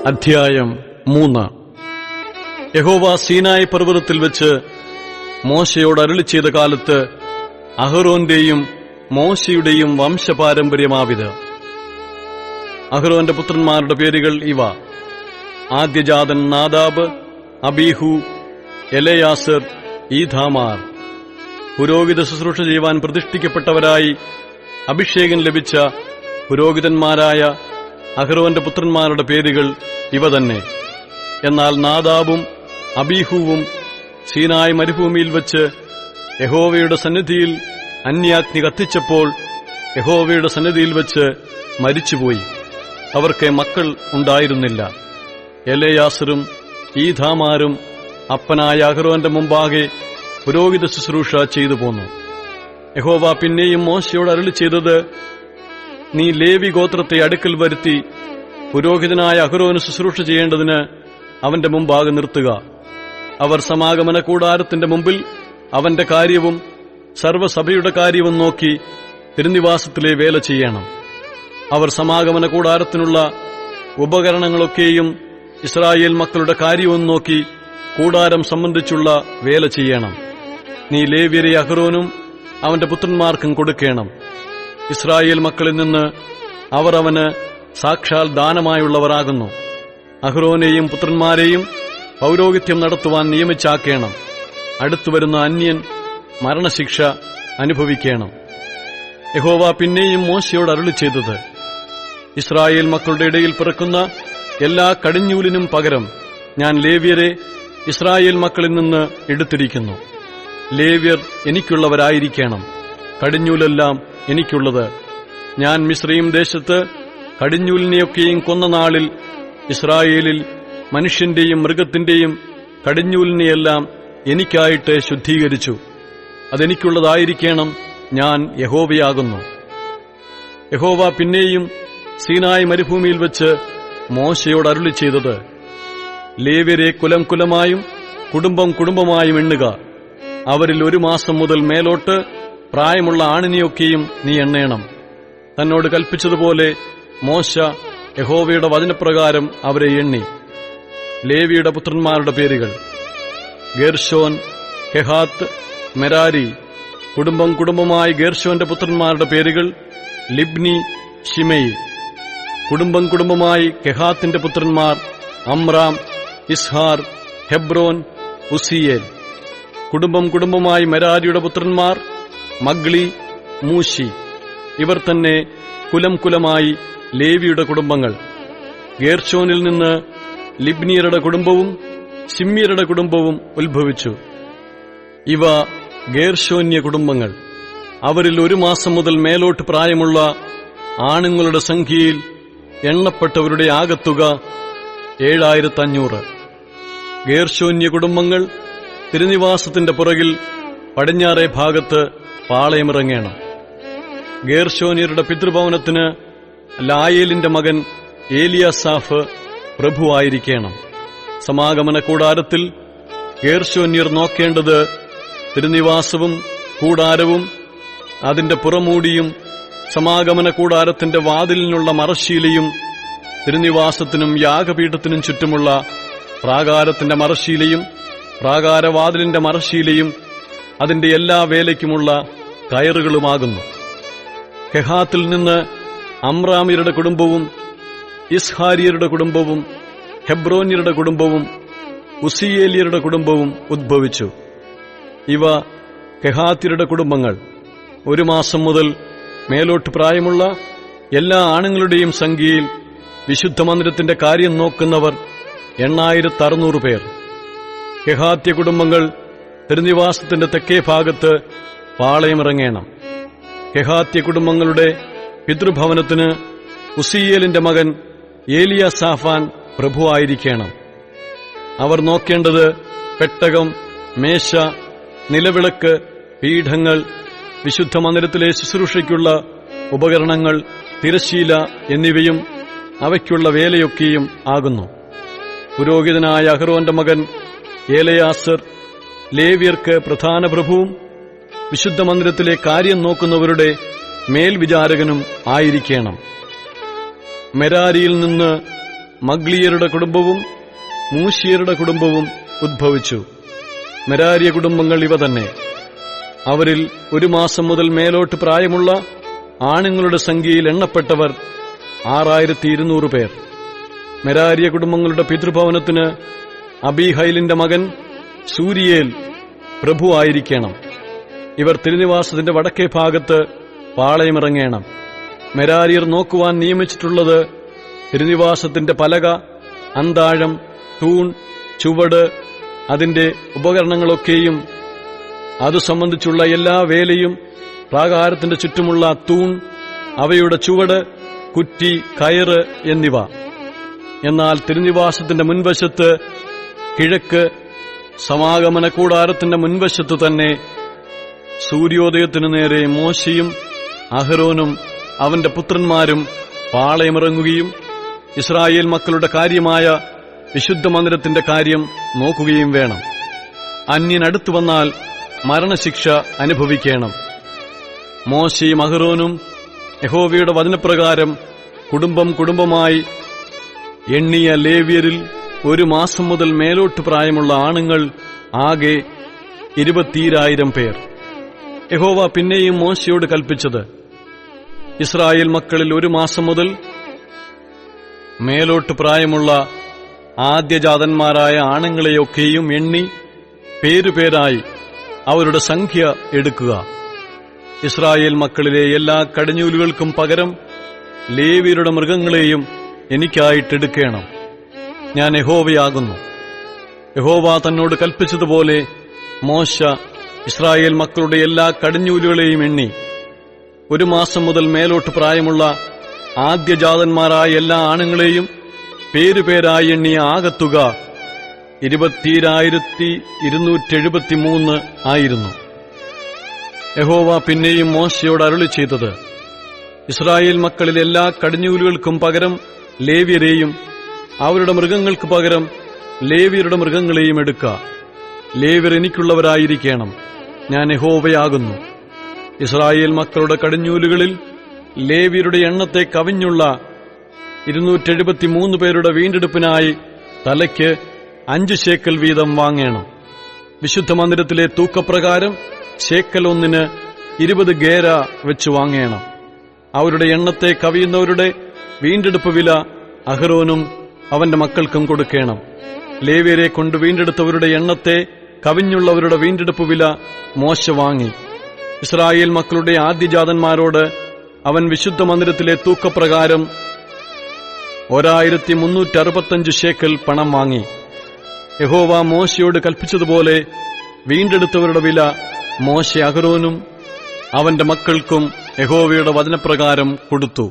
അധ്യായം 3. യഹോവ സീനായി പർവ്വതത്തിൽ വെച്ച് മോശയോട് അരുളിച്ചെയ്ത കാലത്ത് അഹരോന്റെയും മോശയുടെയും വംശപാരമ്പര്യമാവിത്. അഹരോന്റെ പുത്രന്മാരുടെ പേരുകൾ ഇവ: ആദ്യജാതൻ നാദാബ്, അബീഹു, എലെയാസർ, ഈഥാമാർ. പുരോഹിത ശുശ്രൂഷ ചെയ്യുവാൻ പ്രതിഷ്ഠിക്കപ്പെട്ടവരായി അഭിഷേകം ലഭിച്ച പുരോഹിതന്മാരായ അഹരോന്റെ പുത്രന്മാരുടെ പേരുകൾ ഇവ തന്നെ. എന്നാൽ നാദാബും അബീഹുവും സീനായ് മരുഭൂമിയിൽ വച്ച് യഹോവയുടെ സന്നിധിയിൽ അന്യാഗ്നി കത്തിച്ചപ്പോൾ യഹോവയുടെ സന്നിധിയിൽ വച്ച് മരിച്ചുപോയി. അവർക്ക് മക്കൾ ഉണ്ടായിരുന്നില്ല. എലെയാസറും ഈഥാമാരും അപ്പനായ അഹരോന്റെ മുമ്പാകെ പുരോഹിത ശുശ്രൂഷ ചെയ്തു പോന്നു. യഹോവ പിന്നെയും മോശയോട് അരുളിച്ചെയ്തത്: നീ ലേവി ഗോത്രത്തെ അടുക്കൽ വരുത്തി പുരോഹിതനായ അഹരോന് ശുശ്രൂഷ ചെയ്യേണ്ടതിന് അവന്റെ മുമ്പാകെ നിർത്തുക. അവർ സമാഗമന കൂടാരത്തിന്റെ മുമ്പിൽ അവന്റെ കാര്യവും സർവ്വസഭയുടെ കാര്യവും നോക്കി തിരുനിവാസത്തിലെ വേല ചെയ്യണം. അവർ സമാഗമന കൂടാരത്തിനുള്ള ഉപകരണങ്ങളൊക്കെയും ഇസ്രായേൽ മക്കളുടെ കാര്യവും നോക്കി കൂടാരം സംബന്ധിച്ചുള്ള വേല ചെയ്യണം. നീ ലേവ്യരെ അഹരോനും അവന്റെ പുത്രന്മാർക്കും കൊടുക്കണം. ഇസ്രായേൽ മക്കളിൽ നിന്ന് അവർ അവന് സാക്ഷാൽ ദാനമായുള്ളവരാകുന്നു. അഹ്റോനെയും പുത്രന്മാരെയും പൌരോഹിത്യം നടത്തുവാൻ നിയമിച്ചാക്കേണം. അടുത്തുവരുന്ന അന്യൻ മരണശിക്ഷ അനുഭവിക്കണം. യഹോവ പിന്നെയും മോശയോട് അരുളിച്ചെയ്തത്: ഇസ്രായേൽ മക്കളുടെ ഇടയിൽ പിറക്കുന്ന എല്ലാ കടിഞ്ഞൂലിനും പകരം ഞാൻ ലേവ്യരെ ഇസ്രായേൽ മക്കളിൽ നിന്ന് എടുത്തിരിക്കുന്നു. ലേവ്യർ എനിക്കുള്ളവരായിരിക്കണം, കടിഞ്ഞൂലെല്ലാം എനിക്കുള്ളത്. ഞാൻ മിസ്രയീം ദേശത്ത് കടിഞ്ഞൂലിനെയൊക്കെയും കൊന്ന നാളിൽ ഇസ്രായേലിൽ മനുഷ്യന്റെയും മൃഗത്തിന്റെയും കടിഞ്ഞൂലിനെയെല്ലാം എനിക്കായിട്ട് ശുദ്ധീകരിച്ചു. അതെനിക്കുള്ളതായിരിക്കണം. ഞാൻ യഹോവയാകുന്നു. യഹോവ പിന്നെയും സീനായ് മരുഭൂമിയിൽ വെച്ച് മോശയോട് അരുളിച്ചെയ്തത്: ലേവ്യരെ കുലം കുലമായും കുടുംബം കുടുംബമായും എണ്ണുക. അവരിൽ 1 മാസം മുതൽ മേലോട്ട് പ്രായമുള്ള ആണിനെയൊക്കെയും നീ എണ്ണേണം. തന്നോട് കൽപ്പിച്ചതുപോലെ മോശ യഹോവയുടെ വചനപ്രകാരം അവരെ എണ്ണി. ലേവിയുടെ പുത്രന്മാരുടെ പേരുകൾ: ഗേർശോൻ, കെഹാത്ത്, മെരാരി. കുടുംബം കുടുംബമായി ഗേർശോന്റെ പുത്രന്മാരുടെ പേരുകൾ: ലിബ്നി, ശിമെയി. കുടുംബം കുടുംബമായി കെഹാത്തിന്റെ പുത്രന്മാർ: അമ്രാം, ഇസ്ഹാർ, ഹെബ്രോൻ, ഉസിയേൽ. കുടുംബം കുടുംബമായി മെരാരിയുടെ പുത്രന്മാർ: മഗ്ലി, മൂശി. ഇവർ തന്നെ കുലം കുലമായി ലേവിയുടെ കുടുംബങ്ങൾ. ഗേർശോനിൽ നിന്ന് ലിബ്നിയരുടെ കുടുംബവും ശിമ്യരുടെ കുടുംബവും ഉത്ഭവിച്ചു. ഇവ ഗേർശോന്യ കുടുംബങ്ങൾ. അവരിൽ 1 മാസം മുതൽ മേലോട്ട് പ്രായമുള്ള ആണുങ്ങളുടെ സംഖ്യയിൽ എണ്ണപ്പെട്ടവരുടെ ആകത്തുക 7500. ഗേർശോന്യ കുടുംബങ്ങൾ തിരുനിവാസത്തിന്റെ പുറകിൽ പടിഞ്ഞാറേ ഭാഗത്ത് പാളയമിറങ്ങേണം. ഗേർശോന്യരുടെ പിതൃഭവനത്തിന് ലായേലിന്റെ മകൻ ഏലിയാസാഫ് പ്രഭുവായിരിക്കണം. സമാഗമന കൂടാരത്തിൽ ഗേർശോന്യർ നോക്കേണ്ടത് തിരുനിവാസവും കൂടാരവും അതിന്റെ പുറമൂടിയും സമാഗമന കൂടാരത്തിന്റെ വാതിലിനുള്ള മറശ്ശീലയും തിരുനിവാസത്തിനും യാഗപീഠത്തിനും ചുറ്റുമുള്ള പ്രാകാരത്തിന്റെ മറശ്ശീലയും പ്രാകാരവാതിലിന്റെ മറശ്ശീലയും അതിന്റെ എല്ലാ വേലയ്ക്കുമുള്ള കയറുകളുമാകുന്നു. കെഹാത്തിൽ നിന്ന് അമ്രാമ്യരുടെ കുടുംബവും ഇസ്ഹാരിയരുടെ കുടുംബവും ഹെബ്രോന്യരുടെ കുടുംബവും ഉസിയേലിയരുടെ കുടുംബവും ഉദ്ഭവിച്ചു. ഇവ കെഹാത്യരുടെ കുടുംബങ്ങൾ. 1 മാസം മുതൽ മേലോട്ട് പ്രായമുള്ള എല്ലാ ആണുങ്ങളുടെയും സംഖ്യയിൽ വിശുദ്ധമന്ദിരത്തിന്റെ കാര്യം നോക്കുന്നവർ 8600 പേർ. കെഹാത്യ കുടുംബങ്ങൾ തിരുനിവാസത്തിന്റെ തെക്കേ ഭാഗത്ത് പാളയമിറങ്ങേണം. കെഹാത്യ കുടുംബങ്ങളുടെ പിതൃഭവനത്തിന് ഉസിയേലിന്റെ മകൻ ഏലിയാസാഫാൻ പ്രഭുവായിരിക്കണം. അവർ നോക്കേണ്ടത് പെട്ടകം, മേശ, നിലവിളക്ക്, പീഠങ്ങൾ, വിശുദ്ധമന്ദിരത്തിലെ ശുശ്രൂഷയ്ക്കുള്ള ഉപകരണങ്ങൾ, തിരശ്ശീല എന്നിവയും അവയ്ക്കുള്ള വേലയൊക്കെയും ആകുന്നു. പുരോഹിതനായ അഹ്റോന്റെ മകൻ എലെയാസർ ലേവ്യർക്ക് പ്രധാന പ്രഭുവും വിശുദ്ധമന്ദിരത്തിലെ കാര്യം നോക്കുന്നവരുടെ മേൽവിചാരകനും ആയിരിക്കണം. മെരാരിയിൽ നിന്ന് മഗ്ലിയരുടെ കുടുംബവും മൂശിയരുടെ കുടുംബവും ഉദ്ഭവിച്ചു. മെരാരിയ കുടുംബങ്ങൾ ഇവ തന്നെ. അവരിൽ 1 മാസം മുതൽ മേലോട്ട് പ്രായമുള്ള ആണുങ്ങളുടെ സംഖ്യയിൽ എണ്ണപ്പെട്ടവർ 6200 പേർ. മെരാരിയ കുടുംബങ്ങളുടെ പിതൃഭവനത്തിന് അബീഹൈലിന്റെ മകൻ സൂരിയേൽ പ്രഭുവായിരിക്കണം. ഇവർ തിരുനിവാസത്തിന്റെ വടക്കേ ഭാഗത്ത് പാളയമിറങ്ങേണം. മെരാരിയർ നോക്കുവാൻ നിയമിച്ചിട്ടുള്ളത് തിരുനിവാസത്തിന്റെ പലക, അന്താഴം, തൂൺ, ചുവട്, അതിന്റെ ഉപകരണങ്ങളൊക്കെയും അതു സംബന്ധിച്ചുള്ള എല്ലാ വേലയും, പ്രാകാരത്തിന്റെ ചുറ്റുമുള്ള തൂൺ, അവയുടെ ചുവട്, കുറ്റി, കയറ് എന്നിവ. എന്നാൽ തിരുനിവാസത്തിന്റെ മുൻവശത്ത് കിഴക്ക് സമാഗമന കൂടാരത്തിന്റെ മുൻവശത്തു തന്നെ സൂര്യോദയത്തിനു നേരെ മോശയും അഹരോനും അവന്റെ പുത്രന്മാരും പാളയമിറങ്ങുകയും ഇസ്രായേൽ മക്കളുടെ കാര്യമായ വിശുദ്ധ മന്ദിരത്തിന്റെ കാര്യം നോക്കുകയും വേണം. അന്യൻ അടുത്തു വന്നാൽ മരണശിക്ഷ അനുഭവിക്കണം. മോശയും അഹരോനും യഹോവയുടെ വചനപ്രകാരം കുടുംബം കുടുംബമായി എണ്ണിയ ലേവ്യരിൽ 1 മാസം മുതൽ മേലോട്ട് പ്രായമുള്ള ആണുങ്ങൾ ആകെ 20,000 പേർ. യഹോവ പിന്നെയും മോശയോട് കൽപ്പിച്ചത്, ഇസ്രായേൽ മക്കളിൽ 1 മാസം മുതൽ മേലോട്ട് പ്രായമുള്ള ആദ്യജാതന്മാരായ ആണുങ്ങളെയൊക്കെയും എണ്ണി പേരുപേരായി അവരുടെ സംഖ്യ എടുക്കുക. ഇസ്രായേൽ മക്കളിലെ എല്ലാ കടിഞ്ഞൂലുകൾക്കും പകരം ലേവ്യരുടെ മൃഗങ്ങളെയും എനിക്കായിട്ടെടുക്കണം. ഞാൻ യഹോവയാകുന്നു. യഹോവ തന്നോട് കൽപ്പിച്ചതുപോലെ മോശ ഇസ്രായേൽ മക്കളുടെ എല്ലാ കടിഞ്ഞൂലുകളെയും എണ്ണി 1 മാസം മുതൽ മേലോട്ട് പ്രായമുള്ള ആദ്യജാതന്മാരായ എല്ലാ ആണുങ്ങളെയും പേരുപേരായി എണ്ണിയ ആകത്തുക 20,273 ആയിരുന്നു. യഹോവ പിന്നെയും മോശയോട് അരുളി ചെയ്തത്, ഇസ്രായേൽ മക്കളിൽ എല്ലാ കടിഞ്ഞൂലുകൾക്കും പകരം ലേവ്യരെയും അവരുടെ മൃഗങ്ങൾക്ക് പകരം ലേവ്യരുടെ മൃഗങ്ങളെയും എടുക്ക. ലേവ്യർ എനിക്കുള്ളവരായിരിക്കണം. ഞാൻ യഹോവയാകുന്നു. ഇസ്രായേൽ മക്കളുടെ കടിഞ്ഞൂലുകളിൽ ലേവ്യരുടെ എണ്ണത്തെ കവിഞ്ഞുള്ള 273 പേരുടെ വീണ്ടെടുപ്പിനായി തലയ്ക്ക് 5 ശേക്കൽ വീതം വാങ്ങേണം. വിശുദ്ധ മന്ദിരത്തിലെ തൂക്കപ്രകാരം ശേക്കൽ ഒന്നിന് 20 ഗേര വെച്ച് വാങ്ങേണം. അവരുടെ എണ്ണത്തെ കവിയുന്നവരുടെ വീണ്ടെടുപ്പ് വില അഹരോനും അവന്റെ മക്കൾക്കും കൊടുക്കണം. ലേവ്യരെ കൊണ്ട് വീണ്ടെടുത്തവരുടെ എണ്ണത്തെ കവിഞ്ഞുള്ളവരുടെ വീണ്ടെടുപ്പ് വില മോശ വാങ്ങി. ഇസ്രായേൽ മക്കളുടെ ആദ്യജാതന്മാരോട് അവൻ വിശുദ്ധ മന്ദിരത്തിലെ തൂക്കപ്രകാരം 1365 ശേക്കൽ പണം വാങ്ങി. യഹോവ മോശയോട് കൽപ്പിച്ചതുപോലെ വീണ്ടെടുത്തവരുടെ വില മോശ അഹരോനും അവന്റെ മക്കൾക്കും യഹോവയുടെ വചനപ്രകാരം കൊടുത്തു.